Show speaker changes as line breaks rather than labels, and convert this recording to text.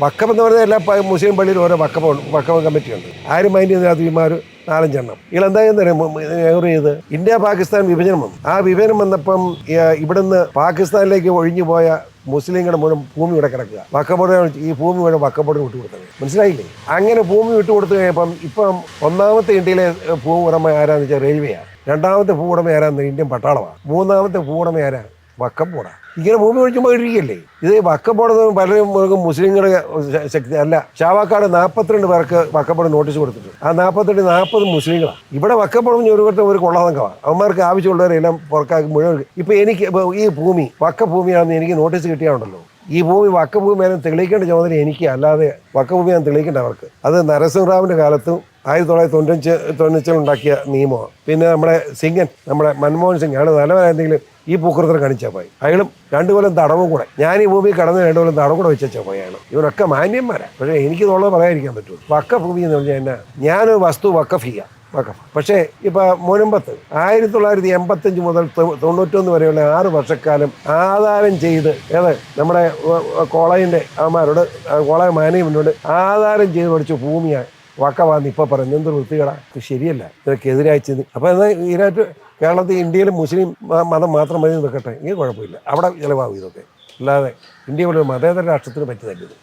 വക്കഫ് എന്ന് പറഞ്ഞാൽ എല്ലാ മുസ്ലിം പള്ളിയിലും ഓരോ വക്കഫ് കമ്മിറ്റിയുണ്ട്. ആരും മൈൻഡ് ചെയ്ത അതിമാർ 4-5 ഇയാളെന്തായെന്നറിയാം നെഹ്റു ചെയ്ത് ഇന്ത്യ പാകിസ്ഥാൻ വിഭജനം വന്നു. ആ വിഭജനം വന്നപ്പം ഇവിടുന്ന് പാകിസ്ഥാനിലേക്ക് ഒഴിഞ്ഞു പോയ മുസ്ലിങ്ങളുടെ മൂലം ഭൂമി ഇവിടെ കിടക്കുക. വക്കഫ് ഈ ഭൂമി മുഴുവൻ വക്കഫ് ബോർഡിന് വിട്ടുകൊടുത്തത്. മനസ്സിലായില്ലേ? അങ്ങനെ ഭൂമി വിട്ടുകൊടുത്തു കഴിഞ്ഞപ്പം ഇപ്പം ഒന്നാമത്തെ ഇന്ത്യയിലെ ഭൂ ഉടമ ആരാന്ന് വെച്ചാൽ റെയിൽവേയാണ്. രണ്ടാമത്തെ ഭൂ ഉടമ ആരാന്ന് ഇന്ത്യൻ പട്ടാളമാണ്. മൂന്നാമത്തെ ഭൂ ഉടമ ആരാ? വക്കഫ് ബോർഡാണ്. ഇങ്ങനെ ഭൂമി ഒഴിച്ചുമ്പോൾ ഇരിക്കല്ലേ ഇത്? വക്കഫ് ബോർഡ് പലരും മുസ്ലിങ്ങളുടെ ശക്തി അല്ല. ചാവാക്കാട് 42 പേർക്ക് വക്കഫ് ബോർഡ് നോട്ടീസ് കൊടുത്തിട്ടുണ്ട്. ആ 40 മുസ്ലിങ്ങളാണ്. ഇവിടെ വക്കഫ് ബോർഡ് ഒരു കൊള്ളാതങ്കമാണ്. അവന്മാർക്ക് ആവശ്യമുള്ളവരെല്ലാം പുറക്കാക്കി മുഴുവൻ. ഇപ്പം എനിക്ക് ഈ ഭൂമി വക്കഫ് ഭൂമിയാണെന്ന് എനിക്ക് നോട്ടീസ് കിട്ടിയാണല്ലോ, ഈ ഭൂമി വക്കഫ് ഭൂമിയാണെന്ന് തെളിയിക്കേണ്ട ചുമതല എനിക്ക്, അല്ലാതെ വക്കഫ് ഭൂമിയാണെന്ന് തെളിയിക്കേണ്ട അവർക്ക്. അത് നരസിംഹറാവിൻ്റെ കാലത്തും 1995 ഉണ്ടാക്കിയ നിയമമാണ്. പിന്നെ നമ്മുടെ സിംഗൻ, നമ്മുടെ മൻമോഹൻ സിംഗ് ആണ് നല്ലവരെന്തെങ്കിലും ഈ പൂക്കൃതം കാണിച്ചാൽ പോയി. അയാളും 2 കൊല്ലം തടവും കൂടെ, ഞാൻ ഈ ഭൂമി കടന്ന് 2 കൊല്ലം തടവും കൂടെ വെച്ചാൽ പോയാണ്. ഇവരൊക്കെ മാന്യന്മാരാണ്. പക്ഷേ എനിക്ക് തോന്നുന്നത് പറയാതിരിക്കാൻ പറ്റുള്ളൂ. വക്കഫ് ഭൂമി എന്ന് പറഞ്ഞാൽ എന്നാ, ഞാനൊരു വസ്തു വക്കഫ് ചെയ്യാം, വക്കഫ്. പക്ഷേ ഇപ്പം മുൻപത്ത് 1985 മുതൽ 91 വരെയുള്ള 6 വർഷക്കാലം ആധാരം ചെയ്ത് നമ്മുടെ കോളേജിൻ്റെ അവന്മാരോട്, കോളേജ് മാനേജ്മെൻറ്റോട് ആധാരം ചെയ്ത് പഠിച്ച ഭൂമിയാണ് വക്കവാന്ന് ഇപ്പം പറയുന്നത്. എന്തൊരു വൃത്തികേടാ, ശരിയല്ല. ഇതൊക്കെതിരായി ചെയ്ത്. അപ്പോൾ എന്നാൽ ഇതിനായിട്ട് കേരളത്തിൽ ഇന്ത്യയിൽ മുസ്ലിം മതം മാത്രം മതി നിൽക്കട്ടെ, ഇങ്ങനെ കുഴപ്പമില്ല. അവിടെ ചിലവാകും ഇതൊക്കെ. അല്ലാതെ ഇന്ത്യ പോലെ മതേതര രാഷ്ട്രത്തിന് പറ്റിയതല്ല ഇത്.